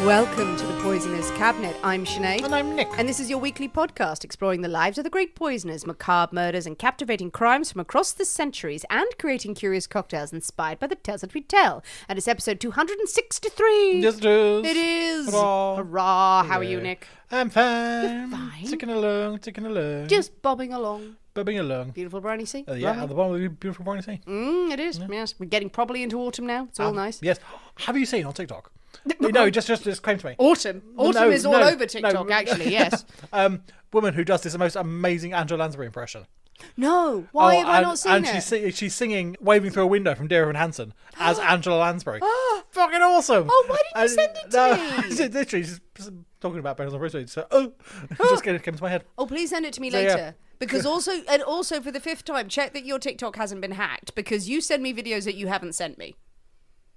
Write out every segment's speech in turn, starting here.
Welcome to the Poisoner's Cabinet. I'm Sinead. And I'm Nick. And this is your weekly podcast exploring the lives of the great poisoners, macabre murders, and captivating crimes from across the centuries, and creating curious cocktails inspired by the tales that we tell. And it's episode 263. Yes, it is. It is. Hurrah. Hurrah. How are you, Nick? I'm fine. You're fine. Ticking along. Just bobbing along. Bobbing along. Beautiful briny sea. Yeah, at the bottom of the beautiful briny sea. It is. Yeah. Yes. We're getting properly into autumn now. It's all nice. Yes. Have you seen on TikTok? No, just came to me. Autumn. Autumn is all over TikTok, no. actually, yes. Woman who does this most amazing Angela Lansbury impression. No. Why have I not seen it? And she's singing Waving Through a Window from Dear Evan Hansen as Angela Lansbury. Fucking awesome. Oh, why didn't you send it to me? Literally, she's talking about Ben's on Bruce. So, it just came into my head. Oh, please send it to me So, later. yeah. Because also for the fifth time, check that your TikTok hasn't been hacked, because you send me videos that you haven't sent me.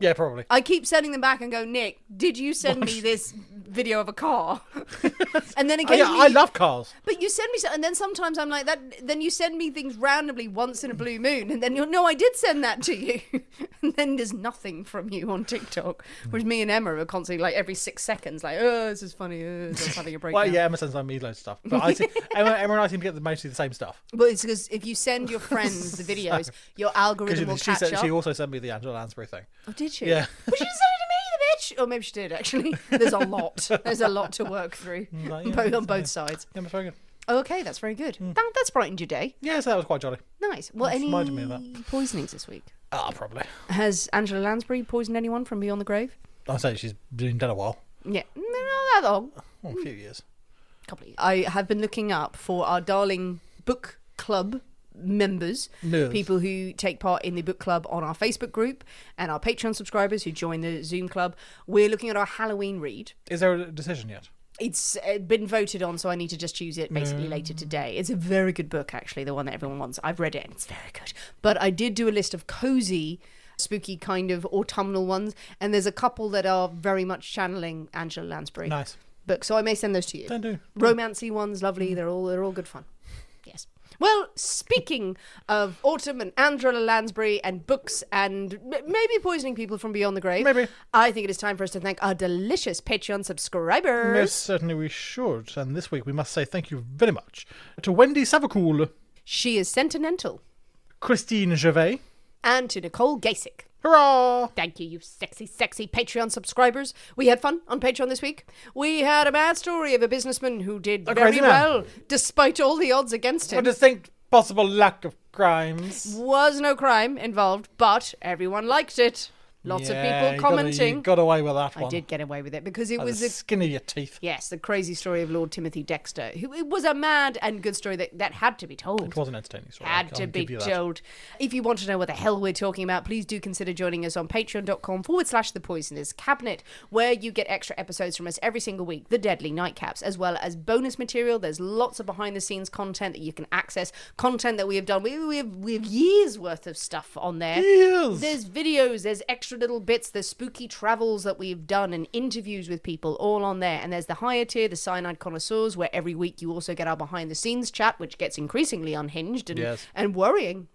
Yeah, probably. I keep sending them back and go, Nick, did you send me this video of a car? And then occasionally... I love cars. But you send me... And then sometimes I'm like, that. Then you send me things randomly once in a blue moon, and then you'll know I did send that to you. And then there's nothing from you on TikTok. Whereas me and Emma are constantly, like, every 6 seconds, like, oh, this is funny. I was having a breakdown. Well, yeah, Emma sends me loads of stuff. But I see, Emma and I seem to get mostly the same stuff. Well, it's because if you send your friends the videos, your algorithm will catch up. She also sent me the Angela Lansbury thing. Oh, did she? Yeah. Well, she didn't send it to me, the bitch. Or maybe she did, actually. There's a lot. There's a lot to work through on both sides. Yeah, that's very good. Oh, okay, that's very good. That's brightened your day. Yeah, so that was quite jolly. Nice. Well, That's any reminded me of that. poisonings this week? Probably. Has Angela Lansbury poisoned anyone from beyond the grave? I'd say she's been dead a while. Yeah. No, not that long. A few years. Couple of years. I have been looking up for our darling book club members, people who take part in the book club on our Facebook group, and our Patreon subscribers who join the Zoom club. We're looking at our Halloween read. Is there a decision yet? It's been voted on, so I need to just choose it basically later today. It's a very good book, actually, the one that everyone wants. I've read it and it's very good. But I did do a list of cozy, spooky kind of autumnal ones, and there's a couple that are very much channeling Angela Lansbury. Nice. Books, so I may send those to you. Don't do. Romancy ones, lovely. They're all good fun. Yes. Well, speaking of autumn and Angela Lansbury and books and maybe poisoning people from beyond the grave, Maybe. I think it is time for us to thank our delicious Patreon subscribers. Most certainly we should. And this week we must say thank you very much to Wendy Savacool, She is sentimental. Christine Gervais, And to Nicole Gasick. hurrah! Thank you, you sexy, sexy Patreon subscribers. We had fun on Patreon this week. We had a mad story of a businessman who did very crazy man. well, despite all the odds against him. A distinct possible lack of crimes. Was no crime involved, but everyone liked it. Lots of people commenting. You got away with that one. I did get away with it because it was the skin of your teeth. Yes, the crazy story of Lord Timothy Dexter. It was a mad and good story that had to be told. It was an entertaining story. Had to be told. If you want to know what the hell we're talking about, please do consider joining us on patreon.com/The Poisoner's Cabinet, where you get extra episodes from us every single week, the Deadly Nightcaps, as well as bonus material. There's lots of behind-the-scenes content that you can access, content that we have done. We have years worth of stuff on there. Years. There's videos, there's extra little bits, there's spooky travels that we've done and interviews with people all on there. And there's the higher tier, the Cyanide Connoisseurs, where every week you also get our behind-the-scenes chat, which gets increasingly unhinged and worrying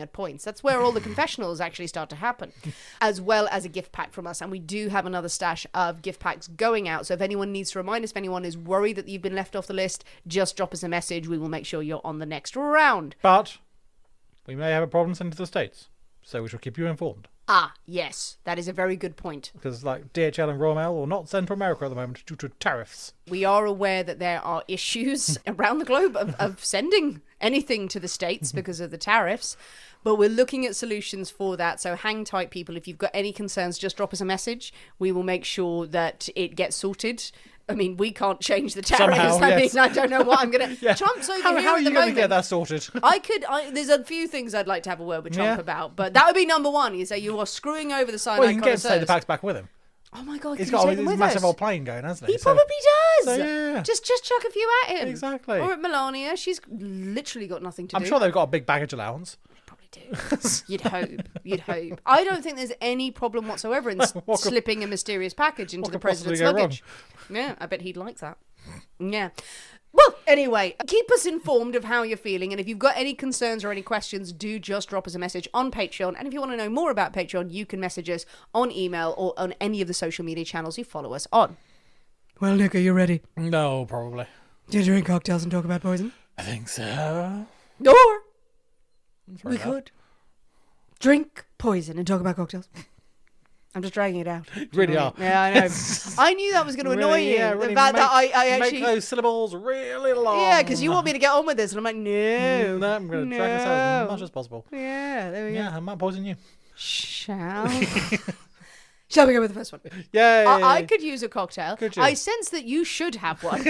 at points. That's where all the confessionals actually start to happen, as well as a gift pack from us. And we do have another stash of gift packs going out. So if anyone needs to remind us, if anyone is worried that you've been left off the list, just drop us a message. We will make sure you're on the next round. But we may have a problem sent to the States, so we shall keep you informed. Ah, yes, that is a very good point. Because like DHL and Royal Mail will not send to America at the moment due to tariffs. We are aware that there are issues around the globe of sending anything to the States because of the tariffs, but we're looking at solutions for that. So hang tight, people. If you've got any concerns, just drop us a message. We will make sure that it gets sorted. I mean, we can't change the tariffs. Somehow, yes. I don't know what I'm going to... Trump's over here How are at you the going to moment. get that sorted? There's a few things I'd like to have a word with Trump about, but that would be number one. You say you are screwing over the Cyanide Well, you can get him to Connoisseurs. take the packs back with him. Oh my God, He's can you got take them this with massive us? old plane going, hasn't he? He probably does. So, yeah. Just chuck a few at him. Exactly. Or at Melania. She's literally got nothing to do. I'm sure they've got a big baggage allowance. Probably do. You'd hope. I don't think there's any problem whatsoever in slipping a mysterious package into the president's luggage. Yeah, I bet he'd like that. Yeah. Well, anyway, keep us informed of how you're feeling, and if you've got any concerns or any questions, do just drop us a message on Patreon. And if you want to know more about Patreon, you can message us on email or on any of the social media channels you follow us on. Well, Nick, are you ready? No, probably. Do you drink cocktails and talk about poison? I think so. Or Fair we enough. could drink poison and talk about cocktails. I'm just dragging it out. You really are. Yeah, I know. I knew that was going to annoy Really, you. yeah, The really fact that I make actually... those syllables really long. Yeah, because you want me to get on with this, and I'm like, no. No, I'm going to drag this out as much as possible. Yeah, there we go. Yeah, I might poison you. Shall we go with the first one? Yay! I could use a cocktail. Could you? I sense that you should have one.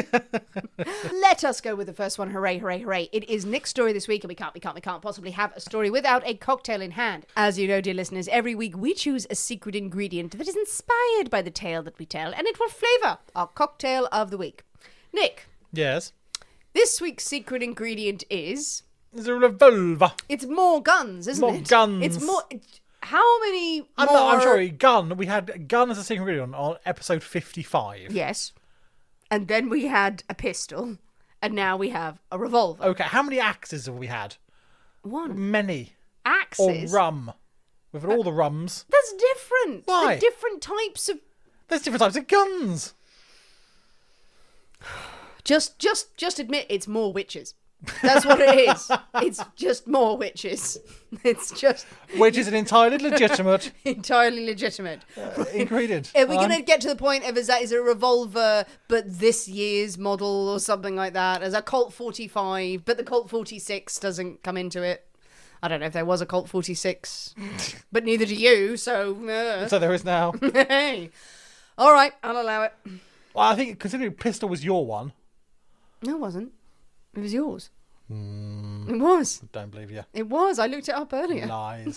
Let us go with the first one. Hooray, hooray, hooray. It is Nick's story this week, and we can't possibly have a story without a cocktail in hand. As you know, dear listeners, every week we choose a secret ingredient that is inspired by the tale that we tell, and it will flavour our cocktail of the week. Nick, Yes. this week's secret ingredient is... It's a revolver. It's more guns, isn't More it? guns. It's more... How many I'm more... sorry, gun. We had gun as a secret ingredient on episode 55. Yes. And then we had a pistol. And now we have a revolver. Okay, how many axes have we had? One. Many. Axes? Or rum. We've had all the rums. That's different. Why? They're different types of... There's different types of guns. Just admit it's more witches. That's what it is. It's just more witches. It's just Which is an entirely legitimate entirely legitimate. ingredient. Are we going to get to the point of is it a revolver, but this year's model or something like that? As a Colt 45, but the Colt 46 doesn't come into it. I don't know if there was a Colt 46, but neither do you, so... So there is now. Hey. All right, I'll allow it. Well, I think considering pistol was your one. No, it wasn't. It was yours. It was. Don't believe you. It was. I looked it up earlier. Lies.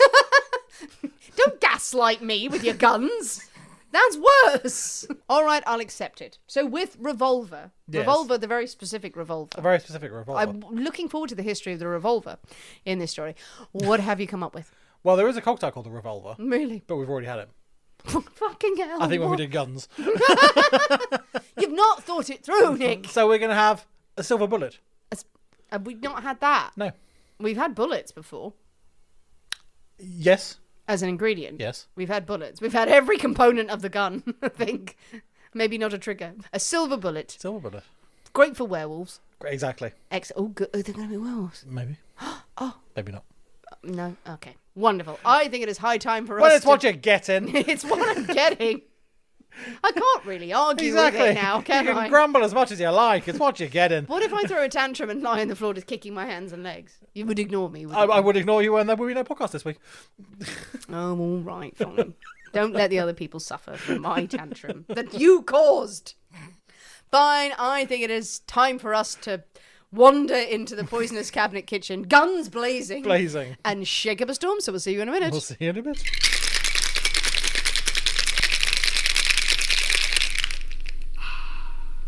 Don't gaslight me with your guns. That's worse. All right, I'll accept it. So with revolver, Yes. revolver, the very specific revolver. A very specific revolver. I'm looking forward to the history of the revolver in this story. What have you come up with? Well, there is a cocktail called the revolver, Really? but we've already had it. Fucking hell. I think when we what? did guns. You've not thought it through, Nick. So we're going to have a silver bullet. Have we not had that? No. We've had bullets before Yes. as an ingredient. Yes. We've had bullets. We've had every component of the gun, I think. Maybe not a trigger. A silver bullet. Silver bullet. Great for werewolves. Exactly. Oh, good. Oh, they're going to be werewolves. Maybe. Oh. Maybe not. No. Okay. Wonderful. I think it is high time for us Well, it's to... what you're getting. It's what I'm getting. I can't really argue Exactly. with it now, can you can I? grumble as much as you like. It's what you're getting. What if I throw a tantrum and lie on the floor just kicking my hands and legs? You would ignore me, wouldn't I you? would ignore you and there would be no podcast this week. Oh, all right, fine. Don't let the other people suffer from my tantrum that you caused. Fine, I think it is time for us to wander into the poisonous cabinet kitchen, guns blazing. Blazing. And shake up a storm, so we'll see you in a minute. We'll see you in a bit.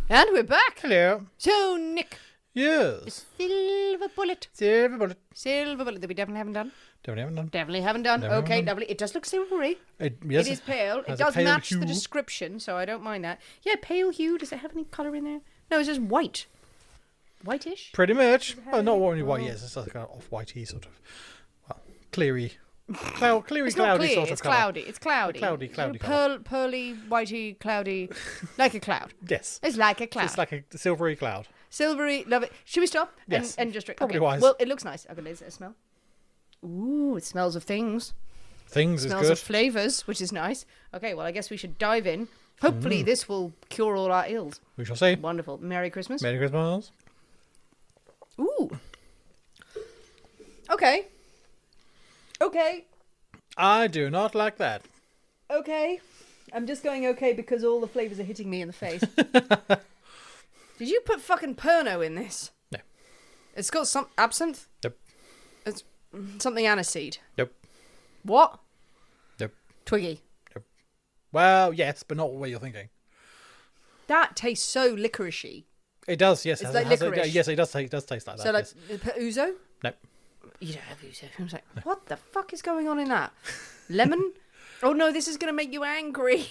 And we're back. Hello. So, Nick, Yes. silver bullet. Silver bullet. Silver bullet that we definitely haven't done. Don't even know. Definitely haven't done. Definitely Okay, haven't done. lovely. It does look silvery. Yes. It is pale. It has a does pale match the hue. description, so I don't mind that. Yeah, pale hue. Does it have any colour in there? No, it's just white. Whitish? Pretty much. Well, not any- only white, yes. It's like an off-whitey sort of, well, cleary, cleary, It's not cloudy clear. sort of It's colour. cloudy. It's cloudy. Cloudy colour. Pearly, whitey, cloudy. Like a cloud. Yes. It's like a cloud. It's like a silvery cloud. Silvery, love it. Should we stop? Yes. And just drink? Probably okay. wise. Well, it looks nice. Okay, is it a smell? Ooh, it smells of things. Things is Smells good. of flavours, which is nice. Okay, well, I guess we should dive in. Hopefully this will cure all our ills. We shall see. Wonderful. Merry Christmas. Merry Christmas. Ooh. Okay. Okay. I do not like that. Okay. I'm just going okay because all the flavours are hitting me in the face. Did you put fucking Pernod in this? No. It's got some absinthe? Yep. It's something aniseed. Yep. What? Yep. Twiggy. Well, yes, but not what you're thinking. That tastes so licoricey. It does, yes. It's it like has licorice. yes, it does taste like that. So like yes. ouzo? No. You don't have ouzo. I was like, what the fuck is going on in that? Lemon? Oh no, this is going to make you angry.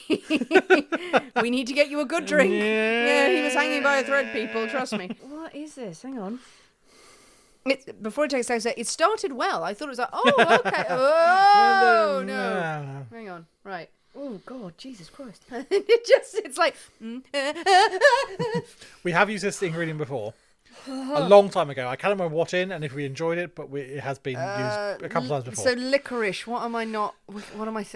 We need to get you a good drink. Yeah, he was hanging by a thread, people. Trust me. What is this? Hang on. Before it takes place, it started well. I thought it was like, oh, okay. Oh, no. Hang on. Right. Oh God, Jesus Christ! It's like. We have used this ingredient before. A long time ago. I can't remember what in and if we enjoyed it, but it has been used a couple times before. So licorice. What am I not? What am I?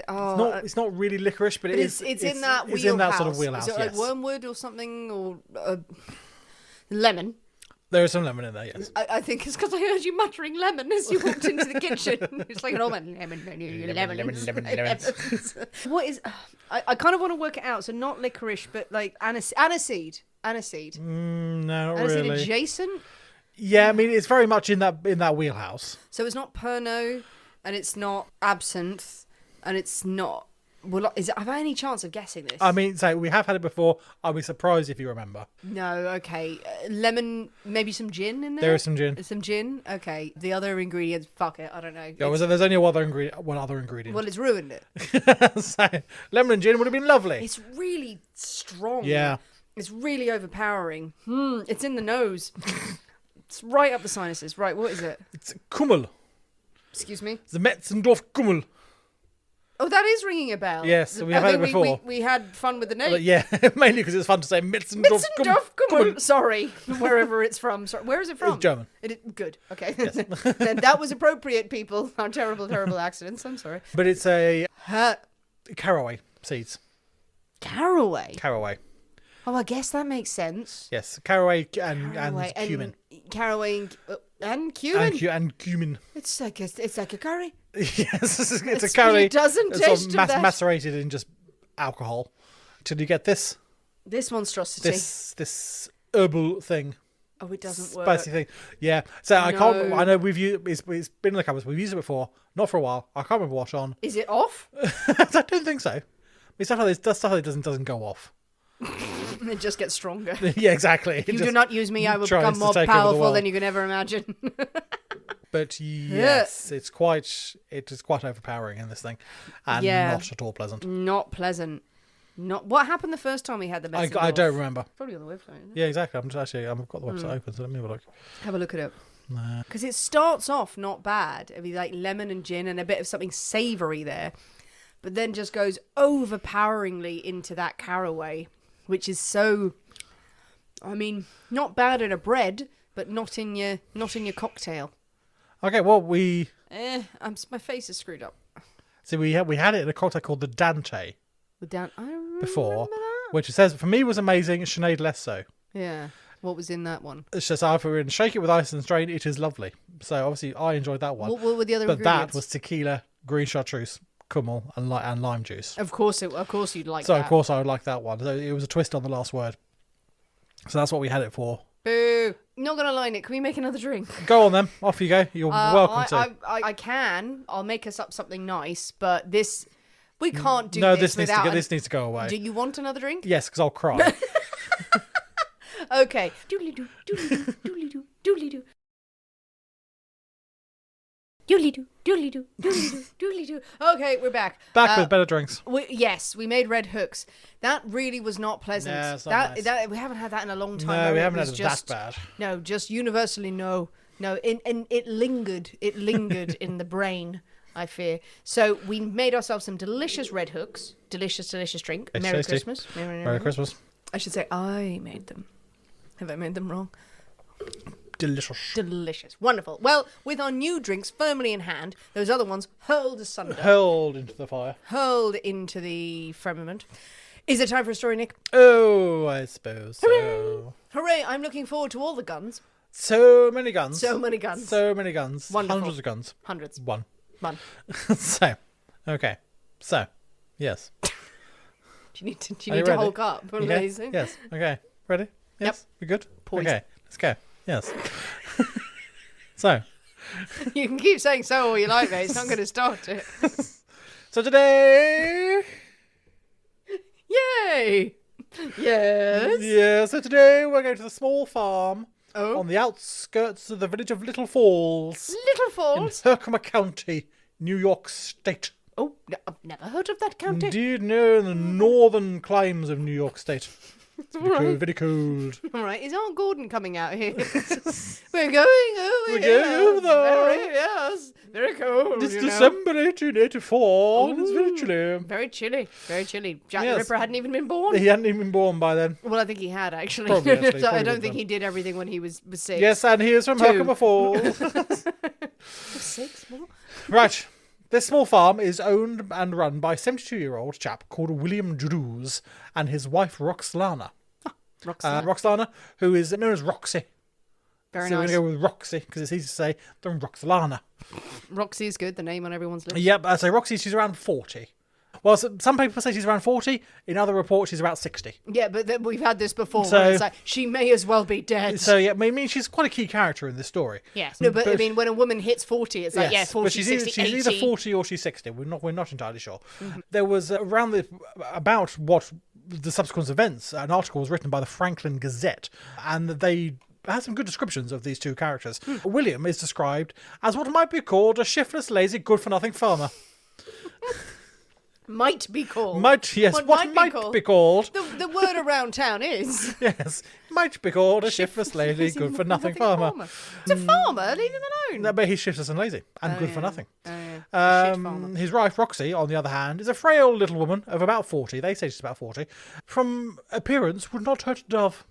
It's not really licorice, but it's in that wheelhouse. It's in that sort of wheelhouse. Is it like wormwood or something or lemon? There is some lemon in there, yes. I think it's because I heard you muttering lemon as you walked into the kitchen. It's like an old man. Lemon. What is... I kind of want to work it out. So not licorice, but like aniseed. Aniseed. No, not Aniseed really. adjacent? Yeah, I mean, it's very much in that wheelhouse. So it's not Pernod, and it's not absinthe, and it's not... Well, have I any chance of guessing this? I mean, we have had it before. I'll be surprised if you remember. No, okay. Lemon, maybe some gin in there? There is some gin. Some gin? Okay. The other ingredients, fuck it, I don't know. Yeah, there's only one other ingredient. Well, it's ruined it. So, lemon and gin would have been lovely. It's really strong. Yeah. It's really overpowering. It's in the nose. It's right up the sinuses. Right, what is it? It's Kummel. Excuse me? The Metzendorf Kummel. Oh, that is ringing a bell. Yes, we have had it before. We had fun with the name. Yeah, mainly because it's fun to say Metzendorf Kummel. Sorry, wherever it's from. Sorry, where is it from? It's German. Good. Okay. Yes. Then that was appropriate, people. Our terrible, terrible accidents. I'm sorry. But it's a caraway seeds. Caraway? Caraway. Oh, I guess that makes sense. Yes, caraway and cumin. Caraway and cumin. And cumin. It's like a curry. Yes, it's a curry. It doesn't taste sort of macerated in just alcohol. Till you get this. This monstrosity. This herbal thing. Oh, it doesn't work. Spicy thing. Yeah. So I can't. I know we've used. It's been in the cupboards. We've used it before. Not for a while. I can't remember what on. Is it off? I don't think so. It's stuff like this. Stuff like this doesn't go off. It just gets stronger. Yeah, exactly. If you do not use me, I will become more powerful than you can ever imagine. But yes, it is quite overpowering in this thing, and not at all pleasant. Not pleasant. Not what happened the first time we had the medicine. I don't remember. Probably on the website. Isn't it? Yeah, exactly. I've got the website open, so let me have a look. Have a look at it. Because it starts off not bad. It'd be like lemon and gin and a bit of something savoury there, but then just goes overpoweringly into that caraway, which is so. I mean, not bad in a bread, but not in your cocktail. Okay, well my face is screwed up. See, we had it in a cocktail called the Dante. I remember before, that. which it says for me was amazing. Sinead less so. Yeah. What was in that one? It's just either in shake it with ice and strain. It is lovely. So obviously I enjoyed that one. What were the other but ingredients? That was tequila, green chartreuse, Kummel, and lime juice. Of course you'd like that. So of course I would like that one. So it was a twist on the last word. So that's what we had it for. Boo! Not gonna lie, Nick. Can we make another drink? Go on then. Off you go. You're welcome to. I can. I'll make us up something nice, but this we can't do. No, this needs to go away. Do you want another drink? Yes, because I'll cry. Okay. Doodly doo, doodly doo, doodly doo, doodly doo. Doodly doo, doodly doo, doodly doo, doodly doo. Okay, we're back. Back with better drinks. We made red hooks. That really was not pleasant. Yeah, it's not nice. We haven't had that in a long time. No, we haven't had it that bad. No, just universally no. And it lingered. It lingered in the brain, I fear. So we made ourselves some delicious red hooks. Delicious, delicious drink. It's Merry tasty. Christmas. Merry Christmas. I should say I made them. Have I made them wrong? Delicious. Wonderful. Well, with our new drinks firmly in hand, those other ones hurled asunder. Hurled into the fire. Hurled into the firmament. Is it time for a story, Nick? Oh, I suppose so. Hooray! Hooray! I'm looking forward to all the guns. So many guns. So many guns. So many guns. Wonderful. Hundreds of guns. Hundreds. One. So, okay. So, yes. Do you need to Hulk up? Amazing. Yes. Okay. Ready? Yes. Yep. We good? Poised. Okay. Let's go. Yes. So. You can keep saying so all you like, mate. It's not going to start it. So today. Yay! Yes. Yeah. So today we're going to the small farm Oh. on the outskirts of the village of Little Falls. Little Falls? In Herkimer County, New York State. Oh, I've never heard of that county. Indeed, no, in the northern climes of New York State. Cold, very cold. All right, is Aunt Gordon coming out here? We're going over We're here. going over there. Yes, very cold. It's you know. December 1884, and it's very chilly. Very chilly, very chilly. Jack the Yes. Ripper hadn't even been born. He hadn't even been born by then. Well, I think he had, actually. Probably, actually. So I Probably don't would think have he did everything when he was 6. Yes, and he is from 2. Herkimer Falls. 6? What? Right. This small farm is owned and run by a 72-year-old chap called William Druse and his wife Roxlana. Roxlana, who is known as Roxy. Very So we're nice. going to go with Roxy because it's easy to say than Roxlana. Roxy is good, the name on everyone's list. Yep, I say Roxy, she's around 40. Well, some people say she's around 40. In other reports, she's about 60. Yeah, but then we've had this before. So- Where it's like, she may as well be dead. So, yeah, I mean, she's quite a key character in this story. Yes. No, but I mean, when a woman hits 40, it's like, Yes, 40, but she's 60, she's 80. either 40 or she's 60. We're not entirely sure. There was about what the subsequent events. An article was written by the Franklin Gazette, and they had some good descriptions of these two characters. William is described as what might be called a shiftless, lazy, good-for-nothing farmer. Might be called. What might be called. The word around town is. Yes, might be called a shiftless, lazy, good-for-nothing farmer. It's a farmer, leave him alone. No, but he's shiftless and lazy and good for yeah. nothing. Shit farmer. His wife, Roxy, on the other hand, is a frail little woman of about 40. They say she's about 40. From appearance, would not hurt a dove.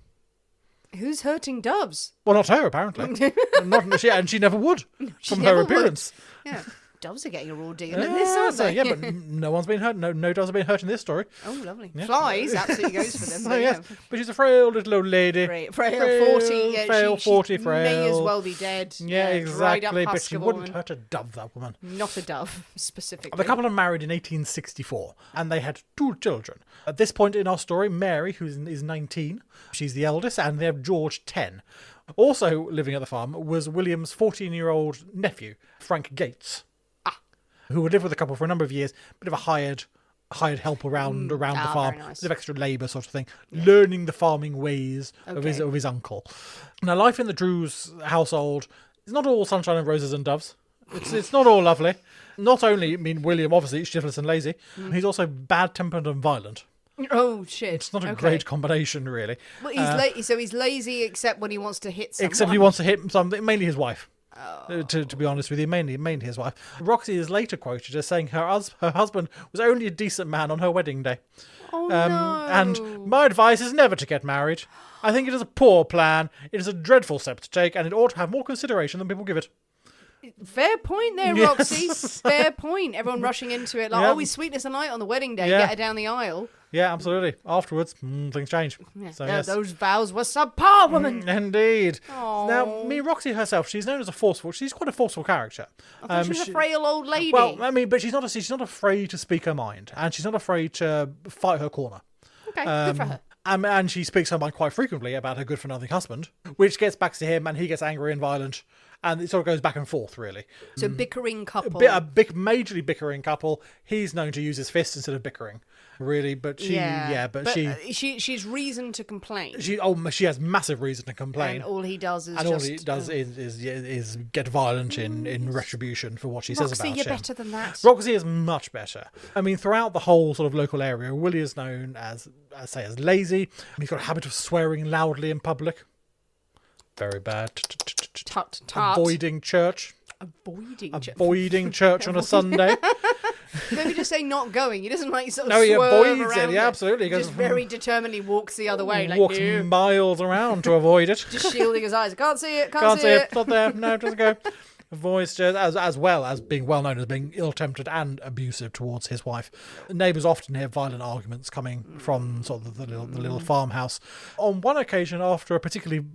Who's hurting doves? Well, not her, apparently. And she never would, from never her would. appearance. Yeah. Doves are getting a raw deal in this, aren't So, they? yeah, but no one's been hurt. No doves have been hurt in this story. Oh, lovely. Yeah. Flies absolutely goes for them. So, But, yes, yeah. but she's a frail little old lady. Frail 40. Yeah, frail, she 40, may frail. as well be dead. Yeah, dried up exactly. But husk she of a wouldn't woman. hurt a dove, that woman. Not a dove, specifically. The couple are married in 1864, and they had 2 children. At this point in our story, Mary, who is 19, she's the eldest, and they have George, 10. Also living at the farm was William's 14-year-old nephew, Frank Gates, who would live with the couple for a number of years, bit of a hired help around the farm, very nice. bit of extra labour sort of thing, learning the farming ways of his uncle. Now, life in the Druse household is not all sunshine and roses and doves. It's not all lovely. Not only, I mean, William obviously is shiftless and lazy, he's also bad-tempered and violent. Oh, shit. It's not a great combination, really. Well, he's lazy except when he wants to hit someone. Except he wants to hit something, mainly his wife. To be honest with you, mainly his wife. Roxy is later quoted as saying her husband was only a decent man on her wedding day. Oh, no. And my advice is never to get married. I think it is a poor plan. It is a dreadful step to take, and it ought to have more consideration than people give it. Fair point there, Yes. Roxy. Fair point. Everyone rushing into it like, Yeah. oh, he's sweetness and light on the wedding day. Yeah. Get her down the aisle. Yeah, absolutely. Afterwards, things change. Yeah. So, yes. Those vows were subpar, woman. Indeed. Aw. Now, Roxy herself, she's known as she's quite a forceful character. I thought she was a frail old lady. Well, I mean, but she's not afraid to speak her mind, and she's not afraid to fight her corner. okay, good for her. And she speaks her mind quite frequently about her good-for-nothing husband, which gets back to him, and he gets angry and violent, and it sort of goes back and forth, really. So bickering couple. Majorly bickering couple. He's known to use his fists instead of bickering, really. But she's reason to complain. she has massive reason to complain. And all he does is is get violent in retribution for what she says about Roxy, you're him. better than that. Roxy is much better. I mean, throughout the whole sort of local area, Willie is known as lazy. He's got a habit of swearing loudly in public. Very bad. Tut. Avoiding church. Avoiding church on a Sunday. Maybe just say not going. He doesn't like sort of No, he swerve avoids around it. Yeah, absolutely. He just very determinedly walks the other way. Like, walks no. miles around to avoid it. Just shielding his eyes. Can't see it. Can't see it. It's not there. No, it doesn't go. Avoids as well as being well known as being ill-tempered and abusive towards his wife. Neighbours often hear violent arguments coming from sort of the little farmhouse. On one occasion, after a particularly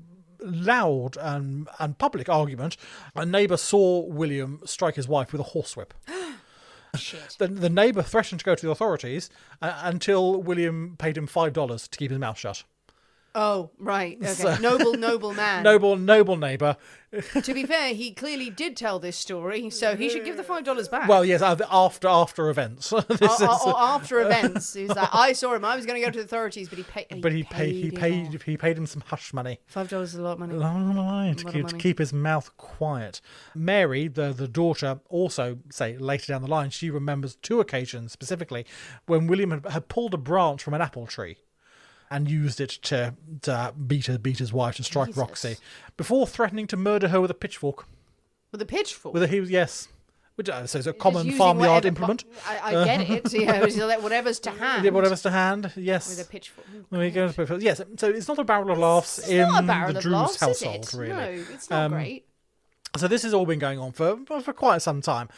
loud and public argument, a neighbour saw William strike his wife with a horsewhip. Shit. The neighbour threatened to go to the authorities until William paid him $5 to keep his mouth shut. Oh, right. Okay. So- Noble man. Noble neighbour. To be fair, he clearly did tell this story, so he should give the $5 back. Well, yes, after events. or after events, he's like, I saw him. I was going to go to the authorities, but he paid him some hush money. $5 is a lot of money. To keep his mouth quiet. Mary, the daughter, also later down the line, she remembers 2 occasions specifically when William had pulled a branch from an apple tree. and used it to beat his wife, to strike Jesus. Roxy, before threatening to murder her with a pitchfork. With a pitchfork? Yes. Which so it's a Just common using farmyard whatever- implement. I get it. Whatever's to hand. Yeah, whatever's to hand. Yes. With a pitchfork. There you go. Yes. So it's not a barrel of laughs It's in not a barrel the of Druse laughs, household, is it? really. No, it's not great. So this has all been going on for quite some time.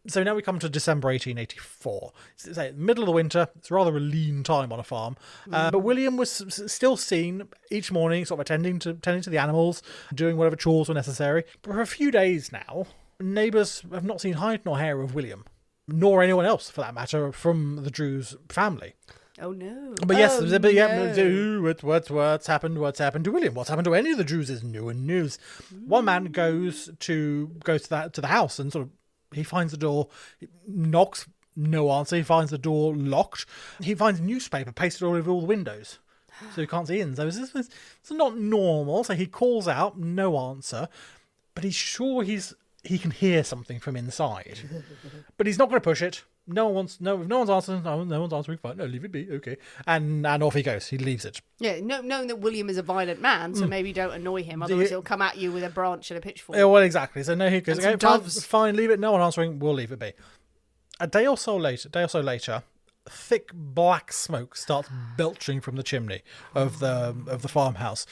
So now we come to December 1884. It's the middle of the winter. It's rather a lean time on a farm. But William was still seen each morning, sort of tending to the animals, doing whatever chores were necessary. But for a few days now, neighbours have not seen hide nor hair of William, nor anyone else, for that matter, from the Druse family. Oh no! But yes, no. what's happened? What's happened to William? What's happened to any of the Druses? No one knows. One man goes to the house and sort of he finds the door, knocks, no answer. He finds the door locked. He finds newspaper pasted all over all the windows, so he can't see in. So it's not normal. So he calls out, no answer, but he's sure he can hear something from inside, but he's not going to push it. If no one's answering, no one's answering, fine, no, leave it be, okay. And off he goes. He leaves it. Yeah, knowing that William is a violent man, so maybe don't annoy him, otherwise he'll come at you with a branch and a pitchfork. Yeah, well, exactly. So no, he goes, And okay, some doves. fine, leave it. No one answering, we'll leave it be. A day or so later, thick black smoke starts belching from the chimney of the farmhouse.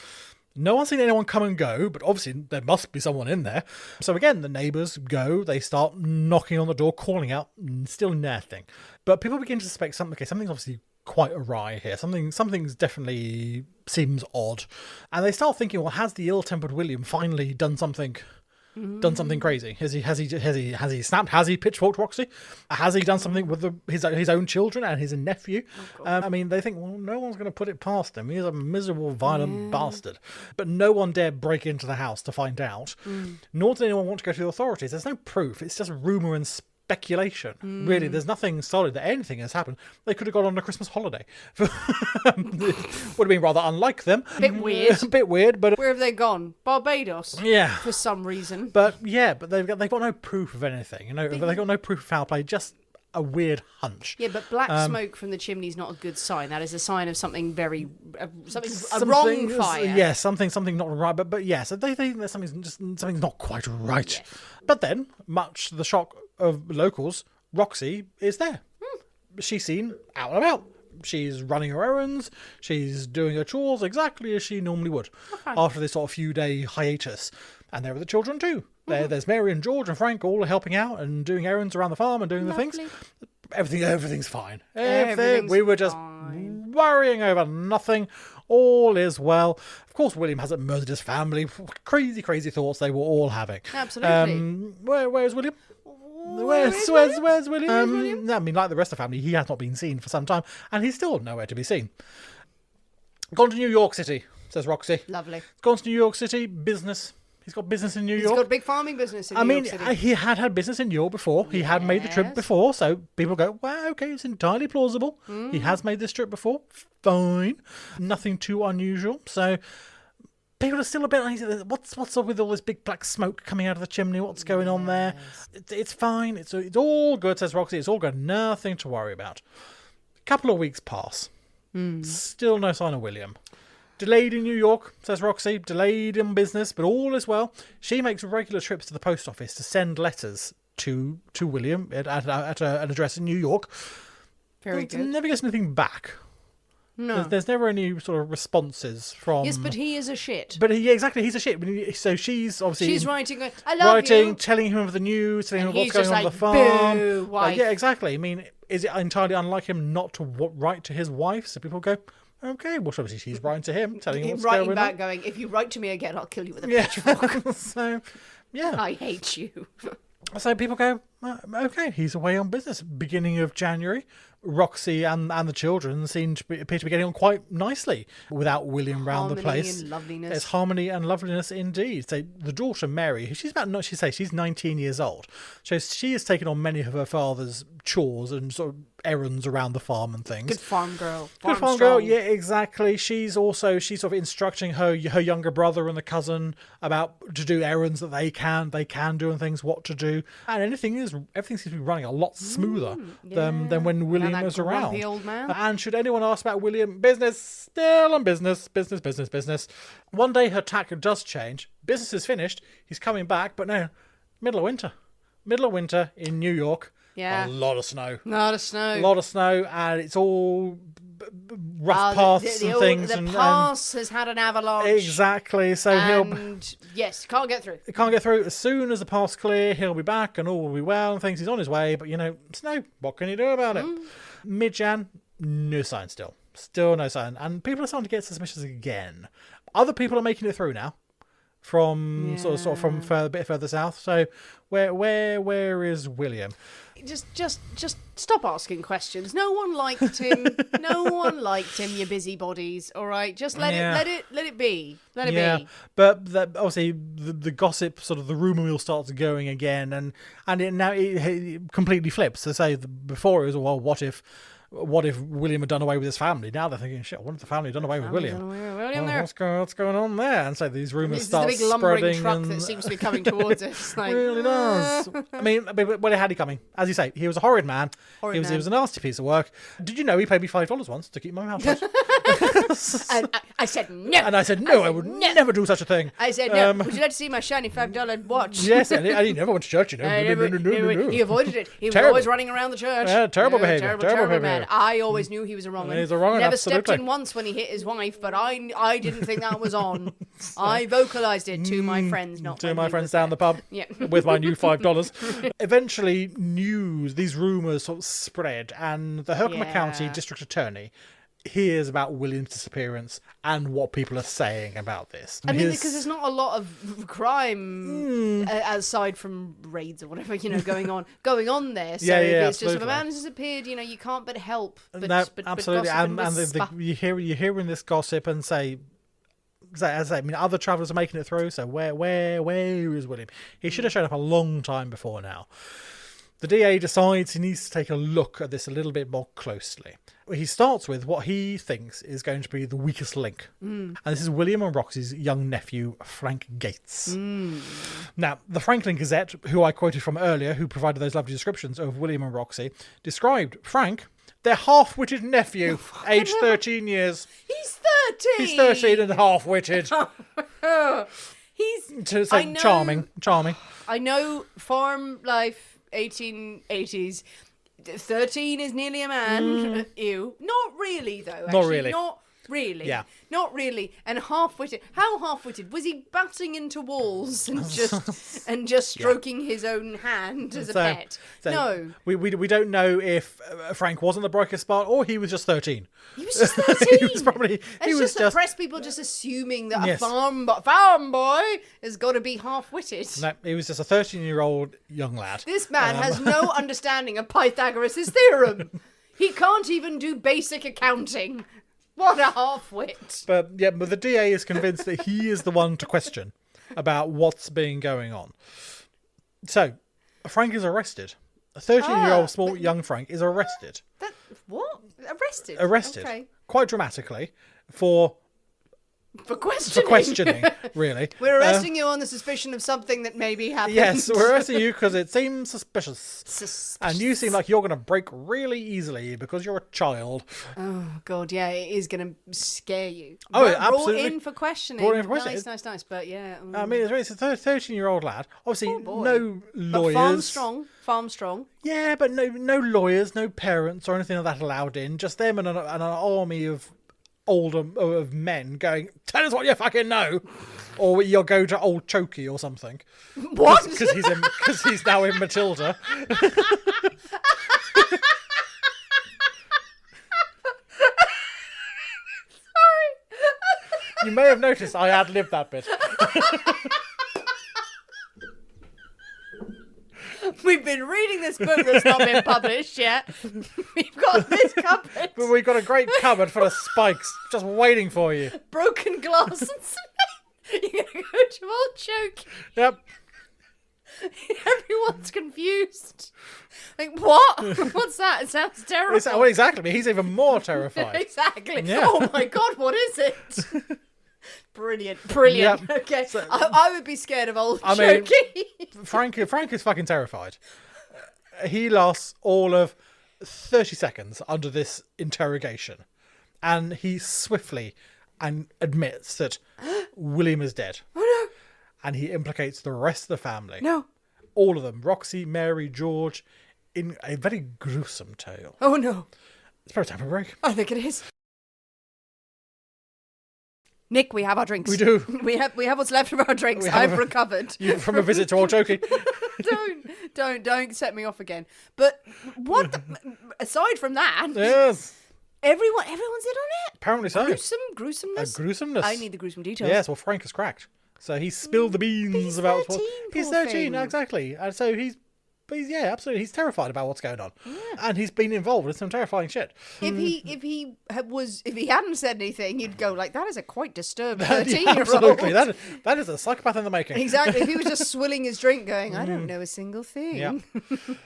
No one's seen anyone come and go, but obviously there must be someone in there. So again, the neighbours go, they start knocking on the door, calling out, still nothing. But people begin to suspect something. Okay, something's obviously quite awry here. Something's definitely seems odd. And they start thinking, well, has the ill-tempered William finally done something crazy? Has he snapped? Has he pitchforked Roxy? Has he done something with his own children and his nephew? I mean, they think, well, no one's going to put it past him. He's a miserable, violent bastard. But no one dare break into the house to find out. Nor did anyone want to go to the authorities. There's no proof. It's just rumour and speculation. Really, there's nothing solid that anything has happened. They could have gone on a Christmas holiday. Would have been rather unlike them. Bit weird. A bit weird, but Where have they gone? Barbados. yeah. For some reason. But they've got no proof of anything. You know, they've got no proof of foul play. Just a weird hunch. Yeah, but black smoke from the chimney is not a good sign. That is a sign of something very, a Something- wrong fire. Yeah, something not right. But yeah, so they think that something's not quite right. Yes. But then, much to the shock of locals, Roxy is there. She's seen out and about. She's running her errands. She's doing her chores exactly as she normally would after this sort of few-day hiatus. And there are the children too. There's Mary and George and Frank all helping out and doing errands around the farm and doing the things. Everything's fine. We were just worrying over nothing. All is well. Of course, William hasn't murdered his family. Crazy thoughts they were all having. Absolutely. Where's William? Where's William? I mean, like the rest of the family, he has not been seen for some time, and he's still nowhere to be seen. Gone to New York City, says Roxy. Lovely. Gone to New York City, business. He's got business in New York. He's got a big farming business in New York City. He had business in New York before. He had made the trip before, so people go, well, okay, it's entirely plausible. He has made this trip before. Fine. Nothing too unusual. So people are still a bit like, what's up with all this big black smoke coming out of the chimney? What's going on there? It's fine. It's all good, says Roxy. It's all good. Nothing to worry about. A couple of weeks pass. Still no sign of William. Delayed in New York, says Roxy. Delayed in business, but all is well. She makes regular trips to the post office to send letters to William at an address in New York. Very good. Never gets anything back. No. There's never any sort of responses from... Yes, but he is a shit. But exactly, he's a shit. So she's obviously... She's writing, going, I love you. telling him of the news, telling him And what's he's going on just the like, farm. boo, wife. Yeah, exactly. I mean, is it entirely unlike him not to write to his wife? So people go, okay, well, obviously she's writing to him, telling him what's writing going back, on. going, if you write to me again, I'll kill you with a Yeah. pitchfork. So, yeah. I hate you. So people go, okay, he's away on business. Beginning of January, Roxy and the children appear to be getting on quite nicely without William round the place. Harmony and loveliness. There's harmony and loveliness indeed. So the daughter Mary, who she's 19 years old. So she has taken on many of her father's chores and sort of errands around the farm and things. Good farm girl. Good farm girl, yeah, exactly. She's sort of instructing her younger brother and the cousin about to do errands that they can do and things, what to do. And anything is everything seems to be running a lot smoother than when William was around. Grumpy old man. And should anyone ask about William, business, still on business. One day her tack does change. Business is finished. He's coming back, but no, middle of winter in New York. Yeah. A lot of snow. And it's all rough paths and things. The pass has had an avalanche. Exactly. So yes, can't get through. As soon as the path's clear, he'll be back and all will be well and things. He's on his way, but snow. What can you do about it? Mid-Jan, no sign still. Still no sign. And people are starting to get suspicious again. Other people are making it through now. From sort of from a bit further south. So where is William? Just stop asking questions. No one liked him. You busybodies. All right, just let it be. Let it be. But obviously the gossip, sort of the rumor wheel starts going again, and it completely flips. So say before it was, well, what if William had done away with his family? Now they're thinking, shit, what if the family had done away with William? What's going on there? And so these rumours start spreading. This is the big lumbering truck that seems to be coming towards us. Like, really does. I mean, well, had he coming? As you say, he was a horrid man. He was a nasty piece of work. Did you know he paid me $5 once to keep my mouth shut? And I said no. And I said no, I would never do such a thing. I said no. Would you like to see my shiny $5 watch? Yes, and he never went to church, No. He avoided it. He was always running around the church. Yeah, terrible behaviour. Terrible man. I always knew he was a wrong one. He's a wrong one, Never absolutely. stepped in once when he hit his wife, but I didn't think that was on. I vocalised it to my friends, not to my friends down the pub with my new $5. Eventually, these rumours sort of spread, and the Herkimer County District Attorney hears about William's disappearance and what people are saying about this. I mean, because there's not a lot of crime aside from raids or whatever, going on there. So it's just if a man has disappeared, you can't but help. But absolutely, you're hearing this gossip and say. As I mean, other travellers are making it through. So where is William? He should have shown up a long time before now. The DA decides he needs to take a look at this a little bit more closely. He starts with what he thinks is going to be the weakest link. And this is William and Roxy's young nephew, Frank Gates. Now, the Franklin Gazette, who I quoted from earlier, who provided those lovely descriptions of William and Roxy, described Frank, their half-witted nephew, aged 13 years. He's 13! He's 13 and half-witted. Charming. I know farm life, 1880s. 13 is nearly a man. Ew. Not really, though. Actually. Not really. Yeah. Not really. And half-witted. How half-witted? Was he batting into walls and just stroking his own hand as a pet? No. We don't know if Frank wasn't the brightest spot or he was just 13. He was just 13. He was just press people just assuming that a farm boy has got to be half-witted. No, he was just a 13-year-old young lad. This man has no understanding of Pythagoras' theorem. He can't even do basic accounting. What a half-wit. But the DA is convinced that he is the one to question about what's been going on. So, Frank is arrested. A 13-year-old young Frank is arrested. What? Arrested? Arrested. Okay. Quite dramatically for questioning, really. We're arresting you on the suspicion of something that maybe happened. Yes, we're arresting you because it seems suspicious. And you seem like you're going to break really easily because you're a child. Oh, God, yeah, it is going to scare you. Absolutely. Brought in for questioning. Nice. But, yeah. I mean, it's a 13-year-old lad. Obviously, no lawyers. But farm strong. Yeah, but no lawyers, no parents or anything like that allowed in. Just them and an army of men going, tell us what you fucking know, or you'll go to old Chokey or something. What? Because he's now in Matilda. Sorry. You may have noticed I ad-libbed that bit. We've been reading this book that's not been published yet. We've got this cupboard. But we've got a great cupboard full of spikes just waiting for you. Broken glass and cement. You're going to go to old Choke. Yep. Everyone's confused. Like, what? What's that? It sounds terrible. Well, exactly. He's even more terrified. Exactly. Yeah. Oh my God, what is it? Brilliant. Yep. Okay. So, I would be scared of old Chokey. Frank is fucking terrified. He lasts all of 30 seconds under this interrogation. And he swiftly admits that William is dead. Oh, no. And he implicates the rest of the family. No. All of them. Roxy, Mary, George, in a very gruesome tale. Oh, no. It's probably time for a break. I think it is. Nick, we have our drinks. We do. We have what's left of our drinks. I've recovered. From a visit to old chokey. Don't set me off again. But aside from that, Yes. everyone's in on it. Apparently so. Gruesomeness. Gruesomeness. I need the gruesome details. Yes, well, Frank has cracked. So he spilled the beans He's about 13, he's poor 13, thing. exactly. And so he's absolutely. He's terrified about what's going on. Yeah. And he's been involved in some terrifying shit. If he hadn't said anything, you'd go like, that is a quite disturbed Yeah, 13-year-old. absolutely. That is a psychopath in the making. Exactly. If he was just swilling his drink going, I don't know a single thing. Yeah.